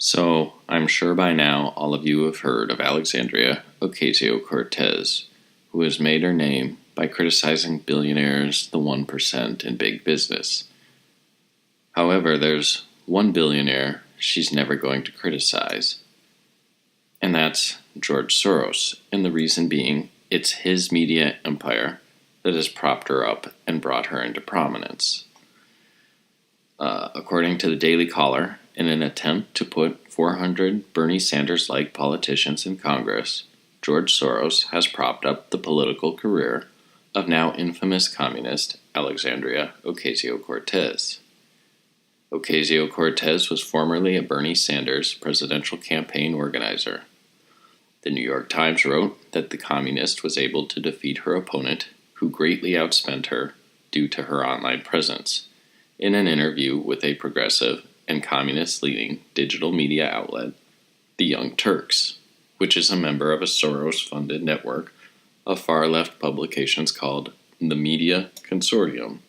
So, I'm sure by now all of you have heard of Alexandria Ocasio-Cortez, who has made her name by criticizing billionaires, the 1%, and big business. However, there's one billionaire she's never going to criticize, and that's George Soros, and the reason being it's his media empire that has propped her up and brought her into prominence. According to the Daily Caller, in an attempt to put 400 Bernie Sanders-like politicians in Congress, George Soros has propped up the political career of now infamous communist Alexandria Ocasio-Cortez. Ocasio-Cortez was formerly a Bernie Sanders presidential campaign organizer. The New York Times wrote that the communist was able to defeat her opponent, who greatly outspent her due to her online presence, in an interview with a progressive and communist-leaning digital media outlet, the Young Turks, which is a member of a Soros-funded network of far-left publications called the Media Consortium.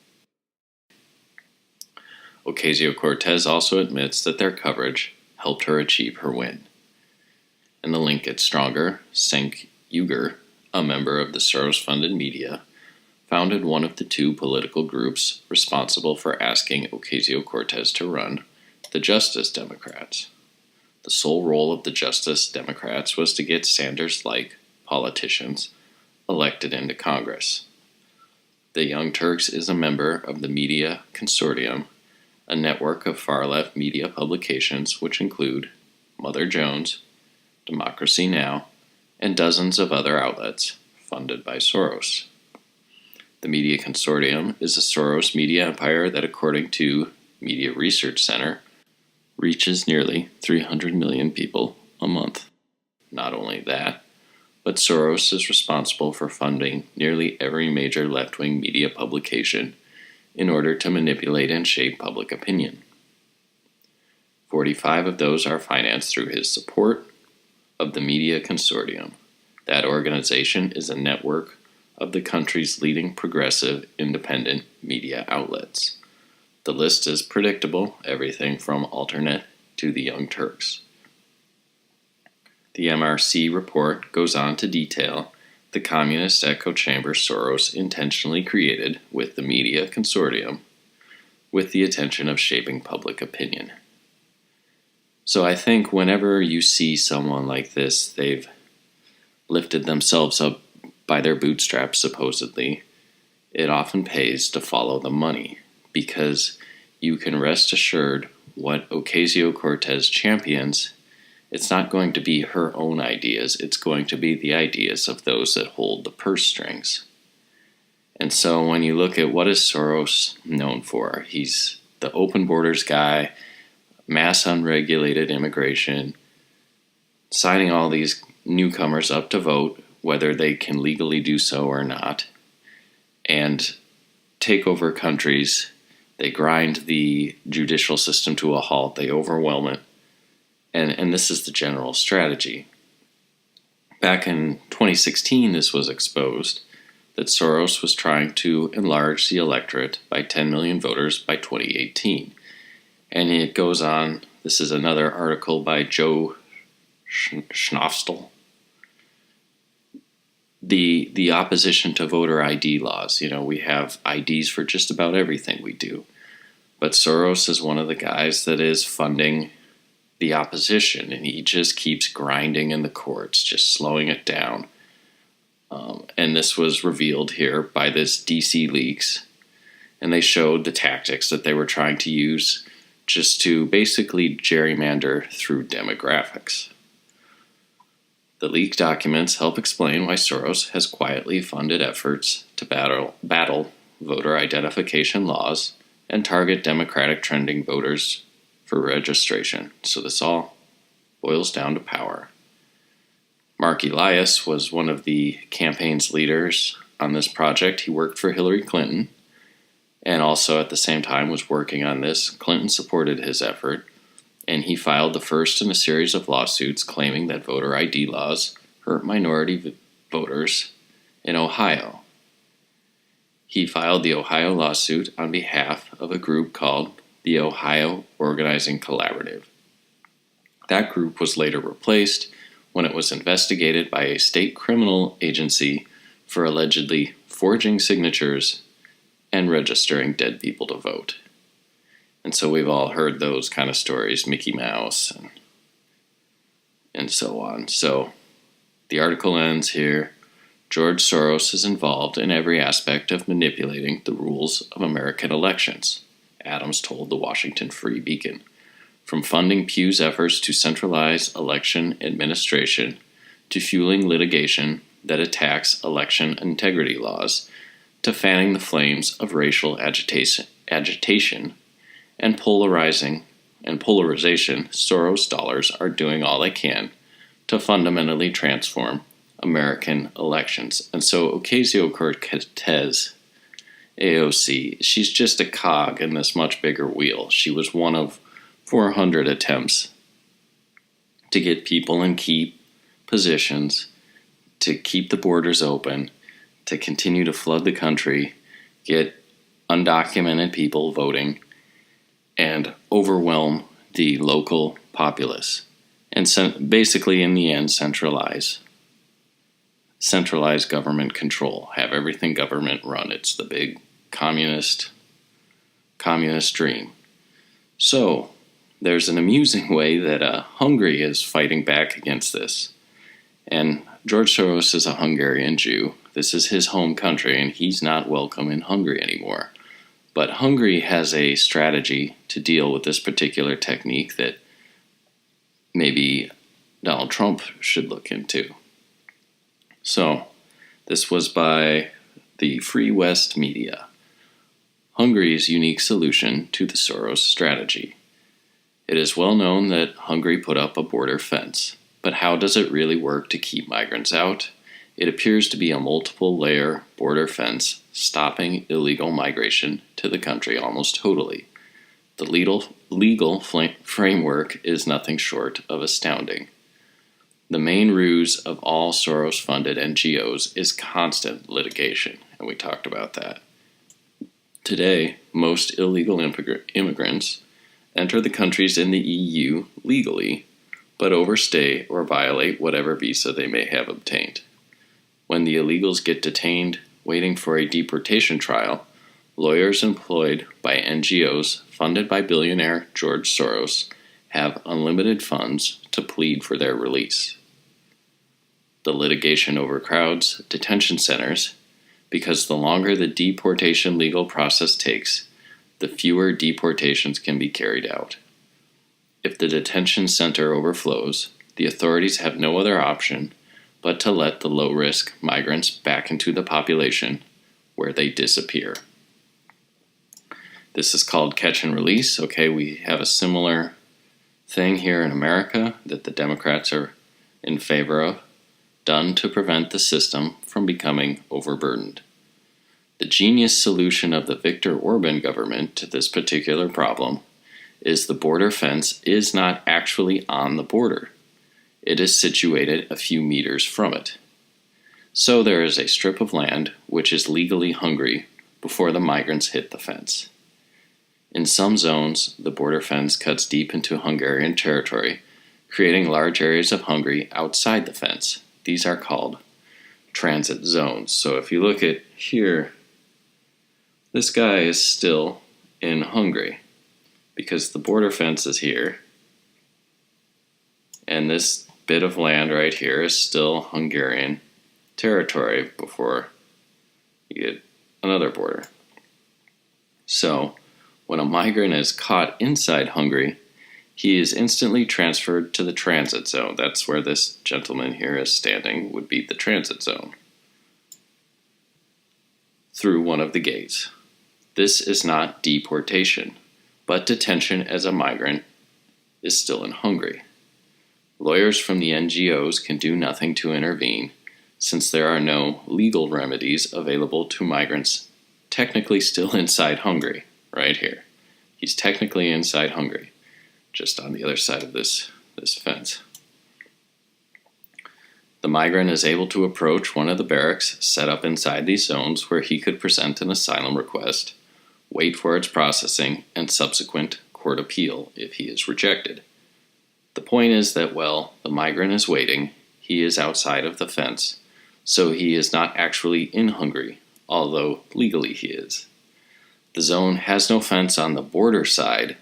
Ocasio-Cortez also admits that their coverage helped her achieve her win. And the link gets stronger. Cenk Uygur, a member of the Soros-funded media, founded one of the two political groups responsible for asking Ocasio-Cortez to run, the Justice Democrats. The sole role of the Justice Democrats was to get Sanders-like politicians elected into Congress. The Young Turks is a member of the Media Consortium, a network of far-left media publications which include Mother Jones, Democracy Now!, and dozens of other outlets funded by Soros. The Media Consortium is a Soros media empire that, according to Media Research Center, reaches nearly 300 million people a month. Not only that, but Soros is responsible for funding nearly every major left-wing media publication in order to manipulate and shape public opinion. 45 of those are financed through his support of the Media Consortium. That organization is a network of the country's leading progressive independent media outlets. The list is predictable, everything from Alternate to the Young Turks. The MRC report goes on to detail the communist echo chamber Soros intentionally created with the Media Consortium, with the intention of shaping public opinion. So I think whenever you see someone like this, they've lifted themselves up by their bootstraps, supposedly, it often pays to follow the money, because you can rest assured what Ocasio-Cortez champions, it's not going to be her own ideas, it's going to be the ideas of those that hold the purse strings. And so when you look at what is Soros known for, he's the open borders guy, mass unregulated immigration, signing all these newcomers up to vote, whether they can legally do so or not, and take over countries. They grind the judicial system to a halt, they overwhelm it, and this is the general strategy. Back in 2016, this was exposed, that Soros was trying to enlarge the electorate by 10 million voters by 2018. And it goes on, this is another article by Joe Schnofstel, the opposition to voter ID laws. We have IDs for just about everything we do. But Soros is one of the guys that is funding the opposition, and he just keeps grinding in the courts, just slowing it down. And this was revealed here by this DC Leaks, and they showed the tactics that they were trying to use just to basically gerrymander through demographics. The leaked documents help explain why Soros has quietly funded efforts to battle voter identification laws and target Democratic trending voters for registration. So this all boils down to power. Mark Elias was one of the campaign's leaders on this project. He worked for Hillary Clinton, and also at the same time was working on this. Clinton supported his effort, and he filed the first in a series of lawsuits claiming that voter ID laws hurt minority voters in Ohio. He filed the Ohio lawsuit on behalf of a group called the Ohio Organizing Collaborative. That group was later replaced when it was investigated by a state criminal agency for allegedly forging signatures and registering dead people to vote. And so we've all heard those kind of stories, Mickey Mouse and so on. So the article ends here. George Soros is involved in every aspect of manipulating the rules of American elections, Adams told the Washington Free Beacon. From funding Pew's efforts to centralize election administration to fueling litigation that attacks election integrity laws, to fanning the flames of racial agitation and polarization, Soros dollars are doing all they can to fundamentally transform American elections. And so Ocasio-Cortez, AOC, she's just a cog in this much bigger wheel. She was one of 400 attempts to get people in key positions, to keep the borders open, to continue to flood the country, get undocumented people voting, and overwhelm the local populace. And basically, in the end, centralize government control, have everything government run. It's the big communist dream. So there's an amusing way that Hungary is fighting back against this. And George Soros is a Hungarian Jew. This is his home country, and he's not welcome in Hungary anymore. But Hungary has a strategy to deal with this particular technique that maybe Donald Trump should look into. So, this was by the Free West Media. Hungary's unique solution to the Soros strategy. It is well known that Hungary put up a border fence, but how does it really work to keep migrants out? It appears to be a multiple-layer border fence stopping illegal migration to the country almost totally. The legal framework is nothing short of astounding. The main ruse of all Soros-funded NGOs is constant litigation, and we talked about that. Today, most illegal immigrants enter the countries in the EU legally, but overstay or violate whatever visa they may have obtained. When the illegals get detained, waiting for a deportation trial, lawyers employed by NGOs funded by billionaire George Soros have unlimited funds to plead for their release. The litigation overcrowds detention centers because the longer the deportation legal process takes, the fewer deportations can be carried out. If the detention center overflows, the authorities have no other option but to let the low-risk migrants back into the population, where they disappear. This is called catch and release. Okay, we have a similar thing here in America that the Democrats are in favor of, done to prevent the system from becoming overburdened. The genius solution of the Viktor Orban government to this particular problem is the border fence is not actually on the border. It is situated a few meters from it. So there is a strip of land which is legally Hungary before the migrants hit the fence. In some zones, the border fence cuts deep into Hungarian territory, creating large areas of Hungary outside the fence. These are called transit zones. So if you look at here, this guy is still in Hungary because the border fence is here, and this bit of land right here is still Hungarian territory before you get another border. So when a migrant is caught inside Hungary, he is instantly transferred to the transit zone. That's where this gentleman here is standing, would be the transit zone, through one of the gates. This is not deportation, but detention as a migrant is still in Hungary. Lawyers from the NGOs can do nothing to intervene, since there are no legal remedies available to migrants technically still inside Hungary, right here. He's technically inside Hungary, just on the other side of this fence. The migrant is able to approach one of the barracks set up inside these zones where he could present an asylum request, wait for its processing, and subsequent court appeal if he is rejected. The point is that, well, the migrant is waiting, he is outside of the fence, so he is not actually in Hungary, although legally he is. The zone has no fence on the border side,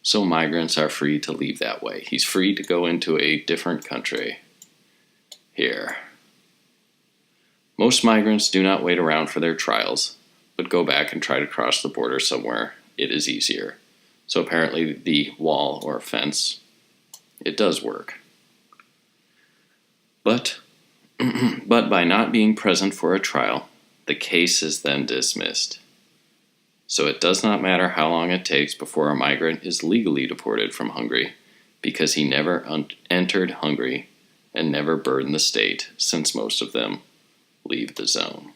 so migrants are free to leave that way. He's free to go into a different country. Here. Most migrants do not wait around for their trials, but go back and try to cross the border somewhere. It is easier. So apparently the wall or fence, it does work. But by not being present for a trial, the case is then dismissed. So it does not matter how long it takes before a migrant is legally deported from Hungary, because he never entered Hungary and never burdened the state, since most of them leave the zone.